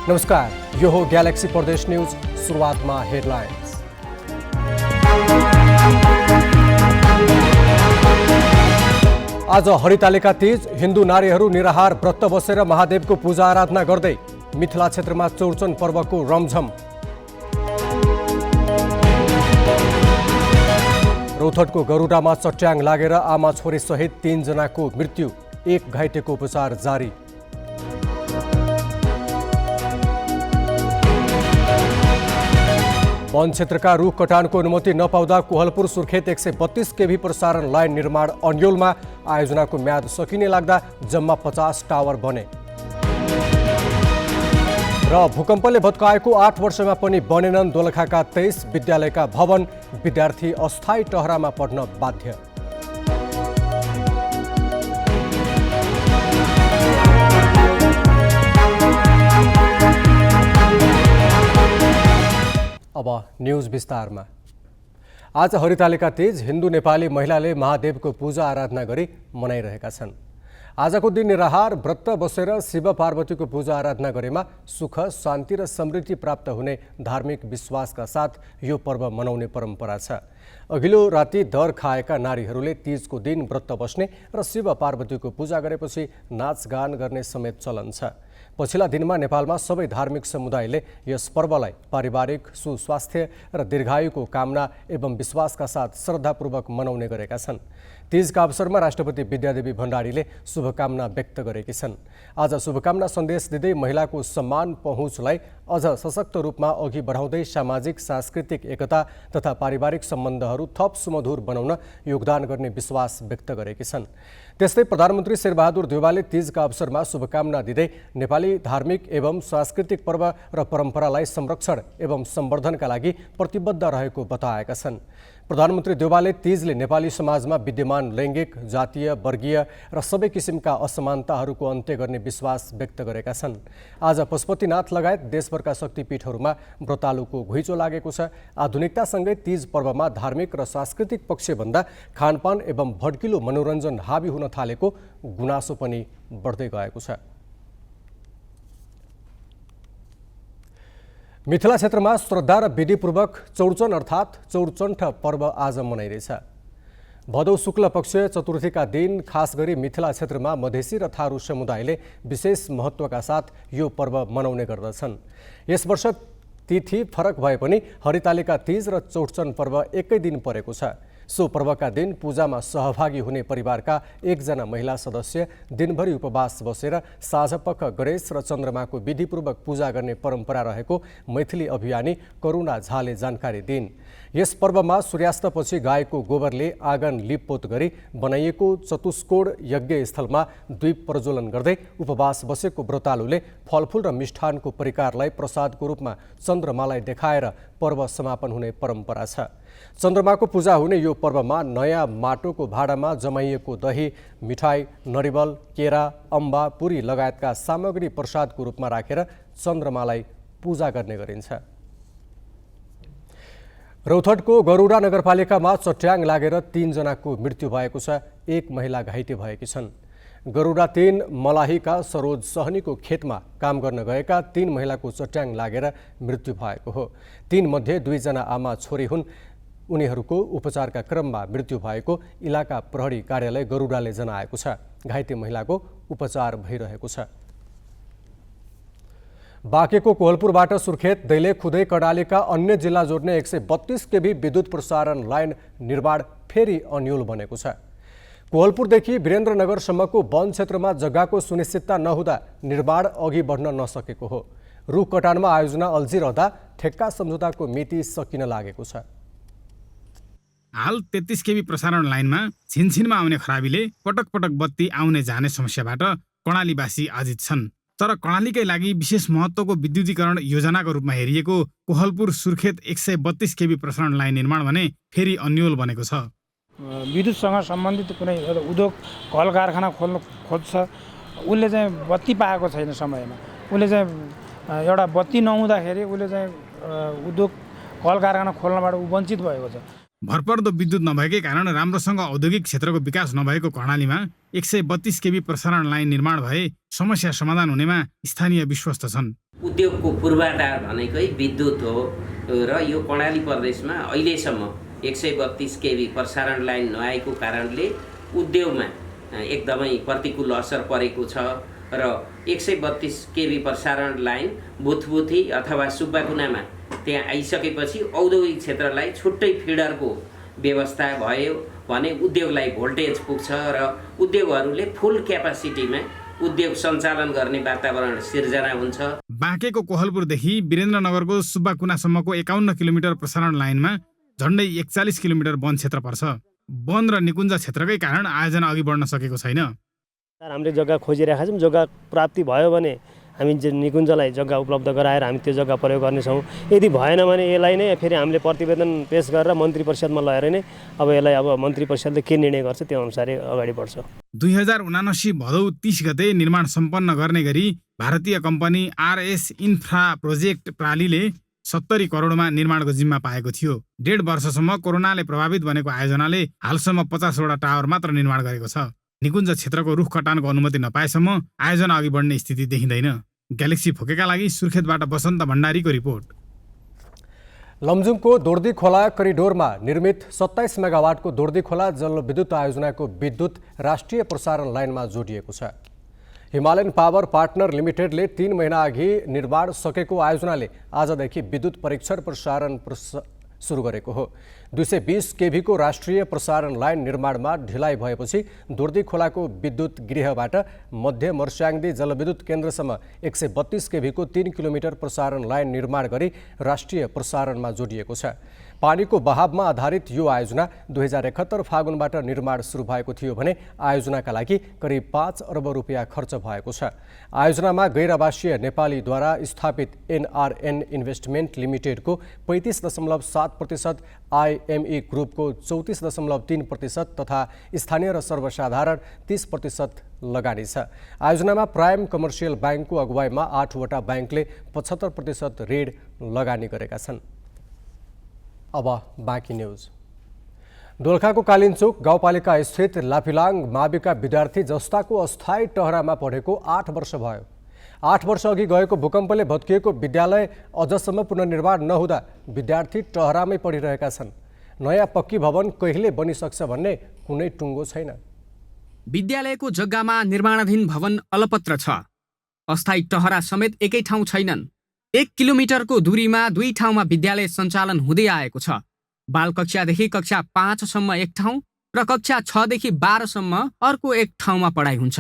नमस्कार, यो हो ग्यालेक्सी प्रदेश न्यूज। सुरुवातमा हेडलाइन्स। आज हरितालिका तीज, हिन्दू नारीहरू निराहार व्रत बसेर महादेवको पूजा आराधना गर्दै मिथिला क्षेत्रमा चौरचन पर्वको रमझम। रौथटको गरुडामा चट्याङ लागेर आमा छोरी सहित 3 जनाको मृत्यु, 1 घाइतेको उपचार जारी। वन क्षेत्रका रुख कटानको अनुमति नपाउँदा कोहलपुर सुर्खेत 132 केभी प्रसारण लाइन निर्माण अन्योलमा। आयोजनाको म्याद सकिने लाग्दा जम्मा 50 टावर बने। र भूकम्पले भत्काएको 8 वर्षमा पनि बनेनन् दोलखाका 23 विद्यालयका भवन, विद्यार्थी अस्थायी टहरामा पढ्न बाध्य। अब न्यूज विस्तारमा। आज हरितालिका तीज, हिन्दू नेपाली महिलाले महादेवको पूजा आराधना गरी मनाइरहेका छन्। आजको दिन निराहार व्रत बसेर शिव पार्वतीको पूजा आराधना गरेमा सुख, शान्ति र समृद्धि प्राप्त हुने धार्मिक विश्वासका साथ यो पर्व मनाउने परम्परा छ। अघिल्लो राति दर खाएका नारीहरूले तीजको दिन व्रत बस्ने र शिव पार्वतीको पूजा गरेपछि नाचगान गर्ने समेत चलन छ। पछिल्ला दिनमा नेपालमा सबै धार्मिक समुदायले यस पर्वलाई पारिवारिक सुस्वास्थ्य र दीर्घायुको कामना एवं विश्वासका साथ श्रद्धापूर्वक मनाउने गरेका छन्। तीजका अवसरमा राष्ट्रपति विद्यादेवी भण्डारीले शुभकामना व्यक्त गरेकी छन्। आज शुभकामना सन्देश दिँदै महिलाको सम्मान पहुँचलाई अझ सशक्त रूपमा अघि बढाउँदै सामाजिक सांस्कृतिक एकता तथा पारिवारिक सम्बन्धहरू थप सुमधुर बनाउन योगदान गर्ने विश्वास व्यक्त गरेकी छन्। त्यस्तै प्रधानमन्त्री शेरबहादुर देउवाले तीजका अवसरमा शुभकामना दिँदै नेपाली धार्मिक एवं सांस्कृतिक पर्व र परम्परालाई संरक्षण एवं सम्वर्धनका लागि प्रतिबद्ध रहेको बताएका छन्। प्रधानमन्त्री देउवाले तीजले नेपाली समाजमा विद्यमान लैङ्गिक, जातीय, वर्गीय र सबै किसिमका असमानताहरूको अन्त्य गर्ने विश्वास व्यक्त गरेका छन्। आज पशुपतिनाथ लगायत देशभरका शक्तिपीठहरूमा व्रतालुको घुइँचो लागेको छ। आधुनिकतासँगै तीज पर्वमा धार्मिक र सांस्कृतिक पक्षभन्दा खानपान एवं भड्किलो मनोरञ्जन हावी हुन थालेको गुनासो पनि बढ्दै गएको छ। मिथिला क्षेत्रमा श्रद्धा र विधिपूर्वक चौरचन अर्थात् चौरचण्ठ पर्व आज मनाइरहेछ। भदौ शुक्ल पक्ष चतुर्थीका दिन खास गरी मिथिला क्षेत्रमा मधेसी र थारू समुदायले विशेष महत्त्वका साथ यो पर्व मनाउने गर्दछन्। यस वर्ष तिथि फरक भए पनि हरितालिका तीज र चौरचन पर्व एकै दिन परेको छ। सो पर्वका दिन पूजामा सहभागी हुने परिवारका 1 जना महिला सदस्य दिनभरि उपवास बसेर साँझपख गणेश र चन्द्रमाको विधिपूर्वक पूजा गर्ने परम्परा रहेको मैथिली अभियानी करुणा झाले जानकारी दिइन्। यस पर्वमा सूर्यास्तपछि गाईको गोबरले आँगन लिपपोत गरी बनाइएको चतुष्कोण यज्ञ स्थलमा द्वीप प्रज्वलन गर्दै उपवास बसेको व्रतालुले फलफुल र मिष्ठानको परिकारलाई प्रसादको रूपमा चन्द्रमालाई देखाएर पर्व समापन हुने परम्परा छ। चन्द्रमाको पूजा हुने यो पर्वमा नयाँ माटोको भाँडामा जमाइएको दही, मिठाई, नरिवल, केरा, अम्बा, पुरी लगायतका सामग्री प्रसादको रूपमा राखेर चन्द्रमालाई पूजा गर्ने गरिन्छ। रौथटको गरुडा नगरपालिकामा चट्याङ लागेर 3 जनाको मृत्यु भएको छ। 1 महिला घाइते भएकी छन्। गरुडा 3 मलाहीका सरोज सहनीको खेतमा काम गर्न गएका 3 महिलाको चट्याङ लागेर मृत्यु भएको हो। 3 मध्ये 2 जना आमा छोरी हुन्। उनीहरूको उपचारका क्रममा मृत्यु भएको इलाका प्रहरी कार्यालय गरुडाले जनाएको छ। घाइते महिलाको उपचार भइरहेको छ। बाँकेको कोहलपुरबाट सुर्खेत, दैलेख खुदै कर्णालीका अन्य जिल्ला जोड्ने 132 केभी विद्युत प्रसारण लाइन निर्माण फेरि अन्योल बनेको छ। कोहलपुरदेखि वीरेन्द्रनगरसम्मको वन क्षेत्रमा जग्गाको सुनिश्चितता नहुँदा निर्माण अघि बढ्न नसकेको हो। रुख कटानमा आयोजना अल्झिरहँदा ठेक्का सम्झौताको मिति सकिन लागेको छ। हाल 33 केबी प्रसारण लाइनमा छिनछिनमा आउने खराबीले पटक पटक बत्ती आउने जाने समस्याबाट कर्णालीवासी अजित छन्। तर कर्णालीकै लागि विशेष महत्त्वको विद्युतीकरण योजनाको रूपमा हेरिएको कोहलपुर सुर्खेत 132 केबी प्रसारण लाइन निर्माण भने फेरि अन्योल बनेको छ। विद्युतसँग सम्बन्धित कुनै उद्योग कल कारखाना खोल्न खोज्छ, उसले चाहिँ बत्ती पाएको छैन समयमा। उसले चाहिँ एउटा बत्ती नहुँदाखेरि उसले चाहिँ उद्योग कल कारखाना खोल्नबाट वञ्चित भएको छ। भरपर्दो विद्युत नभएकै कारण राम्रोसँग औद्योगिक क्षेत्रको विकास नभएको कर्णालीमा 132 केबी प्रसारण लाइन निर्माण भए समस्या समाधान हुनेमा स्थानीय विश्वस्त छन्। उद्योगको पूर्वाधार भनेकै विद्युत हो र यो कर्णाली प्रदेशमा अहिलेसम्म 132 केभी प्रसारण लाइन नआएको कारणले उद्योगमा एकदमै प्रतिकूल असर परेको छ र 132 केभी प्रसारण लाइन बुथबुथी अथवा सुब्बाकुनामा त्यहाँ आइसकेपछि औद्योगिक क्षेत्रलाई छुट्टै फिडरको व्यवस्था भयो भने उद्योगलाई भोल्टेज पुग्छ र उद्योगहरूले फुल क्यापासिटीमा उद्योग सञ्चालन गर्ने वातावरण सिर्जना हुन्छ। बाँकेको कोहलपुरदेखि वीरेन्द्रनगरको सुब्बाकुनासम्मको 51 किलोमिटर प्रसारण लाइनमा झन्डै 41 किलोमिटर वन क्षेत्र पर्छ। वन र निकुञ्ज क्षेत्रकै कारण आयोजना अघि बढ्न सकेको छैन। हामीले जग्गा खोजिरहेका छौँ। जग्गा प्राप्ति भयो भने हामी निकुञ्जलाई जग्गा उपलब्ध गराएर हामी त्यो जग्गा प्रयोग गर्नेछौँ। यदि भएन भने यसलाई नै फेरि हामीले प्रतिवेदन पेश गरेर मन्त्री परिषदमा लगेर नै अब यसलाई अब मन्त्री परिषदले के निर्णय गर्छ त्यो अनुसारै अगाडि बढ्छ। 2079 भदौ 30 गते निर्माण सम्पन्न गर्ने गरी भारतीय कम्पनी आरएस इन्फ्रा प्रोजेक्ट प्रालीले 70 करोडमा निर्माणको जिम्मा पाएको थियो। 1.5 वर्षसम्म कोरोनाले प्रभावित बनेको आयोजनाले हालसम्म 50 वटा टावर मात्र निर्माण गरेको छ। निकुञ्ज क्षेत्रको रुख कटानको अनुमति नपाएसम्म आयोजना अघि बढ्ने स्थिति देखिँदैन। ग्यालेक्सी फोकेका लागि सुर्खेतबाट बसन्त भण्डारीको रिपोर्ट। लमजुङको दोर्दी खोला करिडोरमा निर्मित 27 मेगावाटको दोर्दी खोला जलविद्युत आयोजनाको विद्युत राष्ट्रिय प्रसारण लाइनमा जोडिएको छ। हिमालयन पावर पार्टनर लिमिटेडले 3 महिना अघि निर्माण सकेको आयोजनाले आजदेखि विद्युत परीक्षण प्रसारण सुरु गरेको हो। 220 केभीको राष्ट्रिय प्रसारण लाइन निर्माणमा ढिलाइ भएपछि दोर्दी खोलाको विद्युत गृहबाट मध्य मर्स्याङ्दी जलविद्युत केन्द्रसम्म 132 केभीको 3 किलोमिटर प्रसारण लाइन निर्माण गरी राष्ट्रिय प्रसारणमा जोडिएको छ। पानीको बहावमा आधारित यो आयोजना 2071 फागुनबाट निर्माण सुरु भएको थियो भने आयोजनाका लागि करिब 5 अर्ब रुपियाँ खर्च भएको छ। आयोजनामा गैर-आवासीय नेपालीद्वारा स्थापित एनआरएन इन्भेस्टमेन्ट लिमिटेडको 35.7%, आइएमई ग्रुपको 34.3% तथा स्थानीय र सर्वसाधारण 30% लगानी छ। आयोजनामा प्राइम कमर्सियल ब्याङ्कको अगुवाईमा 8 वटा ब्याङ्कले 75% ऋण लगानी गरेका छन्। अब बाँकी न्युज। दोलखाको कालिन्चोक गाउँपालिका स्थित लाफिलाङ माविका विद्यार्थी जस्ताको अस्थायी टहरामा पढेको 8 वर्ष भयो। 8 वर्ष अघि गएको भूकम्पले भत्किएको विद्यालय अझसम्म पुनर्निर्माण नहुँदा विद्यार्थी टहरामै पढिरहेका छन्। नयाँ पक्की भवन कहिले बनिसक्छ भन्ने कुनै टुङ्गो छैन। विद्यालयको जग्गामा निर्माणाधीन भवन अलपत्र छ। अस्थायी टहरा समेत एकै ठाउँ छैनन्। 1 किलोमिटरको दूरीमा 2 ठाउँमा विद्यालय सञ्चालन हुँदै आएको छ। बाल कक्षादेखि कक्षा 5 सम्म एक ठाउँ र कक्षा 6 देखि 12 सम्म अर्को एक ठाउँमा पढाइ हुन्छ।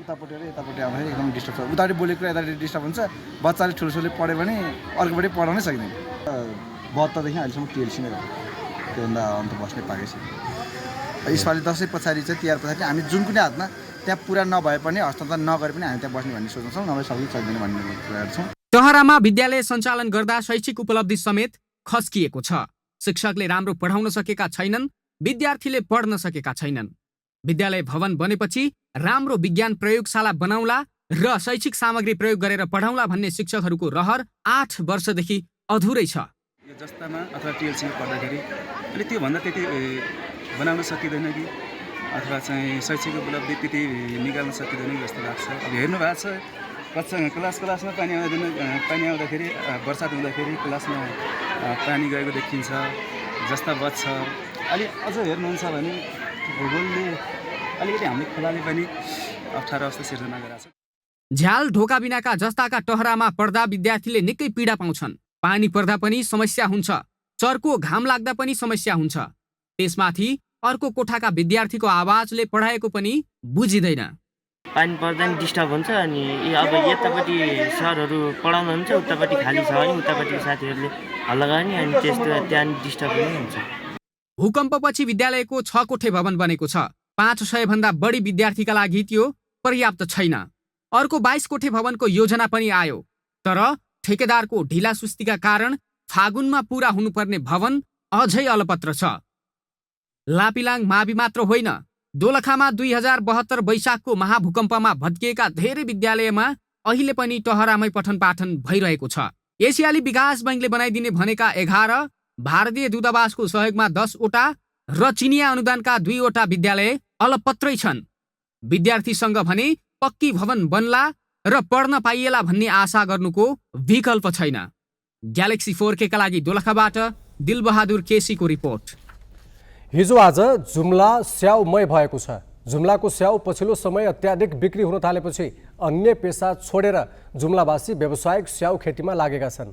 उतापट्टि आउँदाखेरि एकदम डिस्टर्ब छ। उतापट्टि बोलेको यतापट्टि डिस्टर्ब हुन्छ। बच्चाले ठुल्ठुलो पढ्यो भने अर्कोपट्टि पढाउनै सक्दैन। 72 देखि अहिलेसम्म टिएलसी नै भयो। त्योभन्दा अन्त बस्नै पाएकै छैन। यसपालि दसैँ पछाडि चाहिँ तिहार पछाडि हामी जुन कुनै हातमा त्यहाँ पुरा नभए पनि हस्तान्तरण नगरे पनि हामी त्यहाँ बस्ने भन्ने सोच्छौँ। नभए सबै सक्दैन भन्ने कुरा गर्छौँ। टहरामा विद्यालय सञ्चालन गर्दा शैक्षिक उपलब्धि समेत खस्किएको छ। शिक्षकले राम्रो पढाउन सकेका छैनन्, विद्यार्थीले पढ्न सकेका छैनन्। विद्यालय भवन बनेपछि राम्रो विज्ञान प्रयोगशाला बनाउला र शैक्षिक सामग्री प्रयोग गरेर पढाउला भन्ने शिक्षकहरूको रहर 8 वर्षदेखि अधुरै छ। यो जस्तामा अथवा टिएलसीमा पढ्दाखेरि अहिले त्योभन्दा त्यति बनाउन सकिँदैन कि अथवा चाहिँ शैक्षिक उपलब्धि त्यति निकाल्न सकिँदैन कि जस्तो लाग्छ। अब हेर्नु भएको छ क्लासमा पानी आउँदाखेरि बर्सात हुँदाखेरि क्लासमा पानी गएको देखिन्छ, जस्ता बच्छ। अलि अझ हेर्नुहुन्छ भने भूगोलले अलिकति हामीले खोलाले पनि अप्ठ्यारो अवस्था सिर्जना गरेको छ। झ्याल ढोका बिनाका जस्ताका टहरामा पढ्दा विद्यार्थीले निकै पीडा पाउँछन्। पानी पर्दा पनि समस्या हुन्छ, चर्को घाम लाग्दा पनि समस्या हुन्छ। त्यसमाथि अर्को कोठाका विद्यार्थीको आवाजले पढाएको पनि बुझिँदैन। पानी पर्दा नि डिस्टर्ब हुन्छ। अनि अब यतापट्टि सरहरू पढाउनुहुन्छ, उतापट्टि खाली छ भने उतापट्टिको साथीहरूले हल्ला गर्ने, अनि त्यस्तो त्यहाँ डिस्टर्ब पनि हुन्छ। भूकम्पपछि विद्यालयको 6 कोठे भवन बनेको छ। 500 भन्दा बढी विद्यार्थीका लागि त्यो पर्याप्त छैन। अर्को 22 कोठे भवनको योजना पनि आयो, तर ठेकेदारको ढिलासुस्तीका कारण फागुनमा पूरा हुनुपर्ने भवन अझै अलपत्र छ। लापिलाङ मावि मात्र होइन, दोलखामा 2072 वैशाखको महाभूकम्पमा भत्किएका धेरै विद्यालयमा अहिले पनि टहरामै पठन पाठन भइरहेको छ। एसियाली विकास बैङ्कले बनाइदिने भनेका 11, भारतीय दूतावासको सहयोगमा 10 वटा र चिनिया अनुदानका 2 वटा विद्यालय अलपत्रै छन्। विद्यार्थीसँग भने पक्की भवन बन्ला र पढ्न पाइएला भन्ने आशा गर्नुको विकल्प छैन। ग्यालेक्सी 4K का लागि दोलखाबाट दिलबहादुर केसीको रिपोर्ट। हिजो आज जुम्ला स्याउमय भएको छ। जुम्लाको स्याउ पछिल्लो समय अत्याधिक बिक्री हुन थालेपछि अन्य पेसा छोडेर जुम्लावासी व्यावसायिक स्याउ खेतीमा लागेका छन्।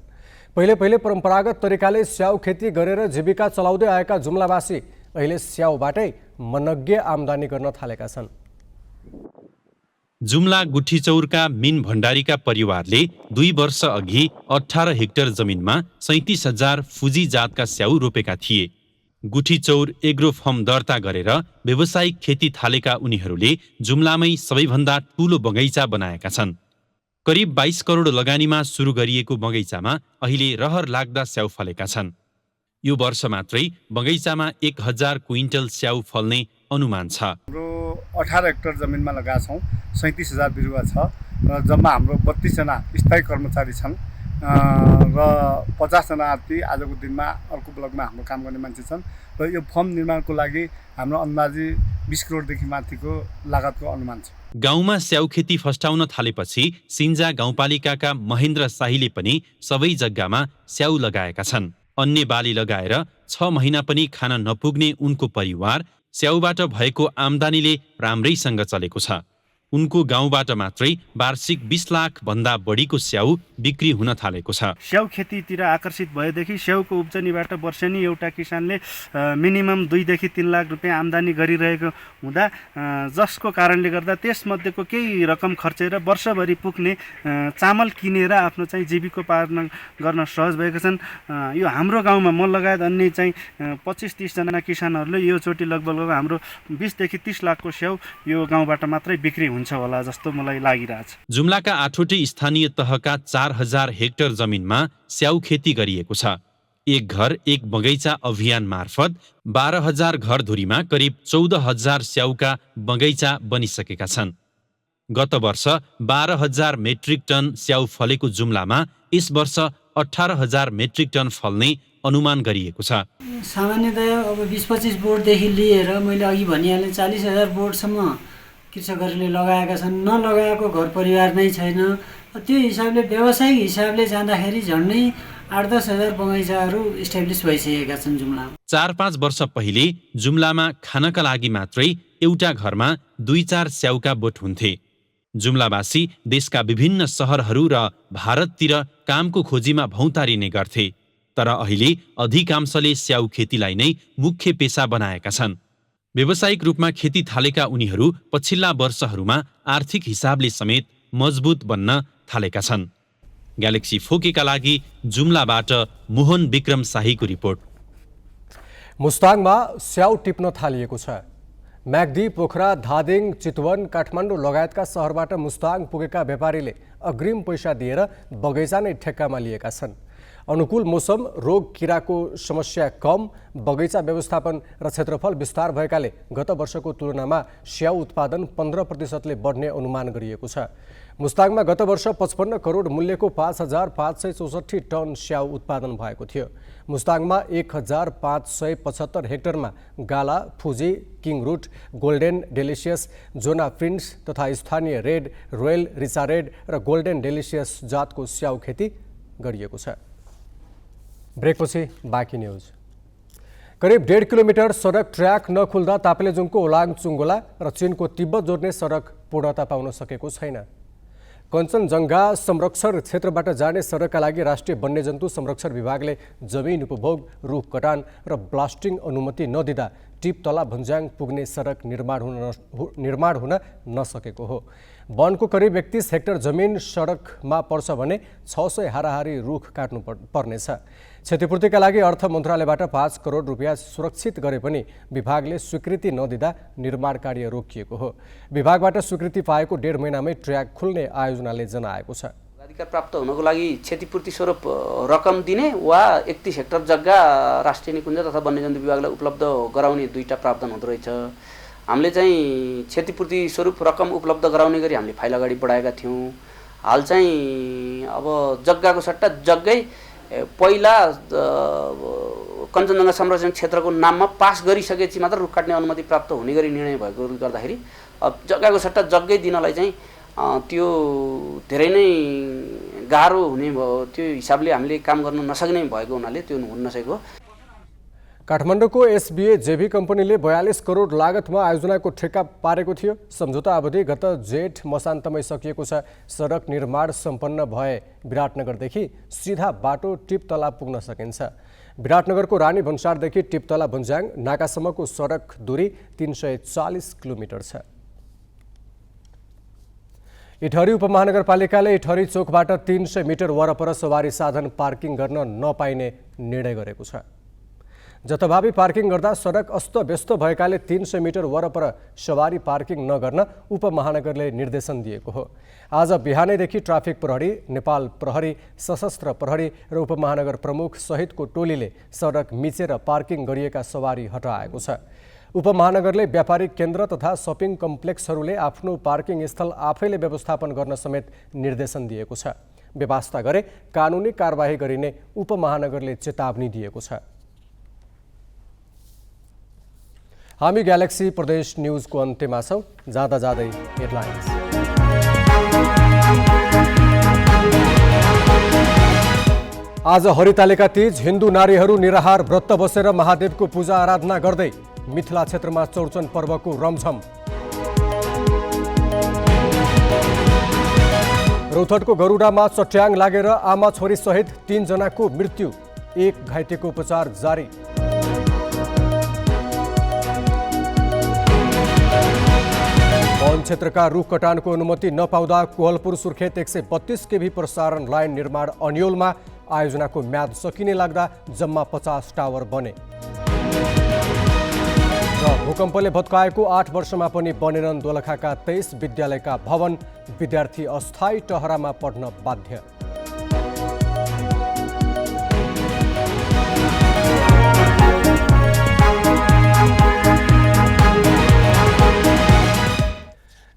पहिले परम्परागत तरिकाले स्याउ खेती गरेर जीविका चलाउँदै आएका जुम्लावासी अहिले स्याउबाटै मनग्य आम्दानी गर्न थालेका छन्। जुम्ला गुठीचौरका मिन भण्डारीका परिवारले 2 वर्ष अघि 18 हेक्टर जमिनमा 37,000 फुजी जातका स्याउ रोपेका थिए। गुठीचौर एग्रो फर्म दर्ता गरेर व्यावसायिक खेती थालेका उनीहरूले जुम्लामै सबैभन्दा ठूलो बगैँचा बनाएका छन्। करिब 22 करोड लगानीमा सुरु गरिएको बगैँचामा अहिले रहर लाग्दा स्याउ फलेका छन्। यो वर्ष मात्रै बगैँचामा 1000 क्विन्टल स्याउ फल्ने अनुमान छ। हाम्रो 18 हेक्टर जमिनमा लगाएका छौँ। 37,000 बिरुवा छ र जम्मा हाम्रो 32 जना स्थायी कर्मचारी छन् र 50 जना आदि आजको दिनमा अर्को ब्लकमा हाम्रो काम गर्ने मान्छे छन् र यो फर्म निर्माणको लागि हाम्रो अन्दाजी 20 करोडदेखि माथिको लागतको अनुमान छ। गाउँमा स्याउ खेती फस्टाउन थालेपछि सिन्जा गाउँपालिकाका महेन्द्र शाहीले पनि सबै जग्गामा स्याउ लगाएका छन्। अन्य बाली लगाएर 6 महिना पनि खान नपुग्ने उनको परिवार स्याउबाट भएको आम्दानीले राम्रैसँग चलेको छ। उनको गाउँबाट मात्रै वार्षिक 20 लाख भन्दा बढीको स्याउ बिक्री हुन थालेको छ। स्याउ खेतीतिर आकर्षित भएदेखि स्याउको उब्जनीबाट वर्षेनी एउटा किसानले मिनिमम 2 देखि 3 लाख रुपियाँ आम्दानी गरिरहेको हुँदा जसको कारणले गर्दा त्यसमध्येको केही रकम खर्चेर वर्षभरि पुग्ने चामल किनेर आफ्नो चाहिँ जीविकोपार्जन गर्न सहज भएका छन्। यो हाम्रो गाउँमा म लगायत अन्य चाहिँ 25-30 जना किसानहरूले यो चोटि लगभग हाम्रो 20 देखि 30 लाखको स्याउ यो गाउँबाट मात्रै बिक्री हुन्छ होला जस्तो मलाई लागिरहेछ। जुम्लाका 8वटै स्थानीय तहका 4000 हेक्टर जमिनमा स्याउ खेती गरिएको छ। एक घर एक बगैँचा अभियान मार्फत 12,000 घरधुरीमा करिब 14,000 स्याउका बगैँचा बनिसकेका छन्। गत वर्ष 12,000 मेट्रिक टन स्याउ फलेको जुम्लामा यस वर्ष 18,000 मेट्रिक टन फल्ने अनुमान गरिएको छ। सामान्यतया अब 20-25 बोर्डदेखि लिएर मैले अघि भनिहालेँ 40,000 बोर्डसम्म कृषकहरूले लगाएका छन्। नलगाएको घर परिवार नै छैन। त्यो हिसाबले व्यावसायिक हिसाबले जाँदाखेरि झन्डै 8-10 हजार बगैँचाहरू इस्टाब्लिस भइसकेका छन् जुम्लामा। 4-5 वर्ष पहिले जुम्लामा खानका लागि मात्रै एउटा घरमा 2-4 स्याउका बोट हुन्थे। जुम्लावासी देशका विभिन्न सहरहरू र भारततिर कामको खोजीमा भौतारिने गर्थे। तर अहिले अधिकांशले स्याउ खेतीलाई नै मुख्य पेसा बनाएका छन्। व्यावसायिक रूपमा खेती थालेका उनीहरू पछिल्ला वर्षहरूमा आर्थिक हिसाबले समेत मजबुत बन्न थालेका छन्। ग्यालेक्सी 4K का लागि जुम्लाबाट मोहन विक्रम शाहीको रिपोर्ट। मुस्ताङमा स्याउ टिप्न थालिएको छ। म्याग्दी, पोखरा, धादिङ, चितवन, काठमाडौँ लगायतका सहरबाट मुस्ताङ पुगेका व्यापारीले अग्रिम पैसा दिएर बगैँचा नै ठेक्कामा लिएका छन्। अनुकूल मौसम, रोग किराको समस्या कम, बगैँचा व्यवस्थापन र क्षेत्रफल विस्तार भएकाले गत वर्षको तुलनामा स्याउ उत्पादन 15% बढ्ने अनुमान गरिएको छ। मुस्ताङमा गत वर्ष 55 करोड मूल्यको 5,564 टन स्याउ उत्पादन भएको थियो। मुस्ताङमा 1,575 हेक्टरमा Gala, Fuji, King Root, Golden Delicious, Jonaprince तथा स्थानीय रेड, रोयल, रिचा रेड र गोल्डेन डेलिसियस जातको स्याउ खेती गरिएको छ। ब्रेकपछि बाँकी न्युज। करिब 1.5 किलोमिटर सडक ट्र्याक नखुल्दा ताप्लेजुङको ओलाङ चुङ्गोला र चीनको तिब्बत जोड्ने सडक पूर्णता पाउन सकेको छैन। कञ्चनजङ्घा संरक्षण क्षेत्रबाट जाने सडकका लागि राष्ट्रिय वन्यजन्तु संरक्षण विभागले जमिन उपभोग, रुख कटान र ब्लास्टिङ अनुमति नदिँदा टिपतला भन्ज्याङ पुग्ने सडक निर्माण हुन नसकेको हो। वनको करिब 31 हेक्टर जमिन सडकमा पर्छ भने 600 हाराहारी रुख काट्नु पर्नेछ। क्षतिपूर्तिका लागि अर्थ मन्त्रालयबाट 5 करोड रुपियाँ सुरक्षित गरे पनि विभागले स्वीकृति नदिँदा निर्माण कार्य रोकिएको हो। विभागबाट स्वीकृति पाएको 1.5 महिनामै ट्र्याक खुल्ने आयोजनाले जनाएको छ। अधिकार प्राप्त हुनको लागि क्षतिपूर्ति स्वरूप रकम दिने वा 31 हेक्टर जग्गा राष्ट्रिय निकुञ्ज तथा वन्यजन्तु विभागलाई उपलब्ध गराउने दुईटा प्रावधान हुँदो रहेछ। हामीले चाहिँ क्षतिपूर्ति स्वरूप रकम उपलब्ध गराउने गरी हामीले फाइल अगाडि बढाएका थियौँ। हाल चाहिँ अब जग्गाको सट्टा जग्गै पहिला कञ्चनजङ्घा संरक्षण क्षेत्रको नाममा पास गरिसकेपछि मात्र रुख काट्ने अनुमति प्राप्त हुने गरी निर्णय भएकोले गर्दाखेरि अब जग्गाको सट्टा जग्गै दिनलाई चाहिँ त्यो धेरै नै गाह्रो हुने भयो, त्यो हिसाबले हामीले काम गर्न नसक्ने भएको हुनाले त्यो हुन नसकेको। काठमाडौँको एसबिए जेभी कम्पनीले 42 करोड लागतमा आयोजनाको ठेक्का पारेको थियो। सम्झौता अवधि गत जेठ मसान्तमै सकिएको छ। सडक निर्माण सम्पन्न भए विराटनगरदेखि सिधा बाटो टिपतला पुग्न सकिन्छ। विराटनगरको रानी भन्सारदेखि टिपतला भन्ज्याङ नाकासम्मको सडक दूरी 340 किलोमिटर छ। इटहरी उपमहानगरपालिकाले इटहरी चोकबाट 300 मिटर वरपर सवारी साधन पार्किङ गर्न नपाइने निर्णय गरेको छ। जथाभावी पार्किङ गर्दा सडक अस्तव्यस्त भएकाले 300 मिटर वरपर सवारी पार्किङ नगर्न उपमहानगरले निर्देशन दिएको हो। आज बिहानैदेखि ट्राफिक प्रहरी, नेपाल प्रहरी, सशस्त्र प्रहरी र उपमहानगर प्रमुख सहितको टोलीले सडक मिचेर पार्किङ गरिएका सवारी हटाएको छ। उपमहानगरले व्यापारिक केन्द्र तथा सपिङ कम्प्लेक्सहरूले आफ्नो पार्किङ स्थल आफैले व्यवस्थापन गर्न समेत निर्देशन दिएको छ। बेवास्ता गरे कानुनी कारबाही गरिने उपमहानगरले चेतावनी दिएको छ। हामी ग्यालेक्सी प्रदेश न्यूजको अन्त्यमा छौं। जाँदा जाँदै हेडलाइन्स। आज हरितालिका तीज, हिन्दू नारीहरू निराहार व्रत बसेर महादेवको पूजा आराधना गर्दै मिथिला क्षेत्रमा चौरचन पर्वको रमझम। रौतहटको गरुडामा चट्याङ लागेर आमा छोरी सहित 3 जनाको मृत्यु, 1 घाइतेको उपचार जारी। वन क्षेत्रका रुख कटानको अनुमति नपाउँदा कोहलपुर सुर्खेत 132 केभी प्रसारण लाइन निर्माण अन्योलमा, आयोजनाको म्याद सकिने लाग्दा जम्मा 50 टावर बने। र भूकम्पले भत्काएको 8 वर्षमा पनि बनेनन् दोलखाका 23 विद्यालयका भवन, विद्यार्थी अस्थायी टहरामा पढ्न बाध्य।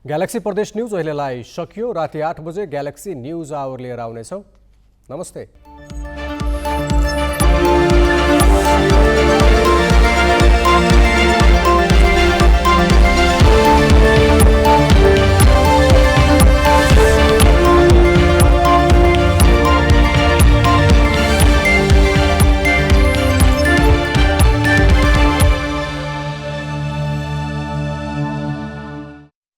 ग्यालेक्सी प्रदेश न्यूज अहिलेलाई सकियो। राति 8 बजे ग्यालेक्सी न्यूज आवर लिएर आउनेछौँ। नमस्ते।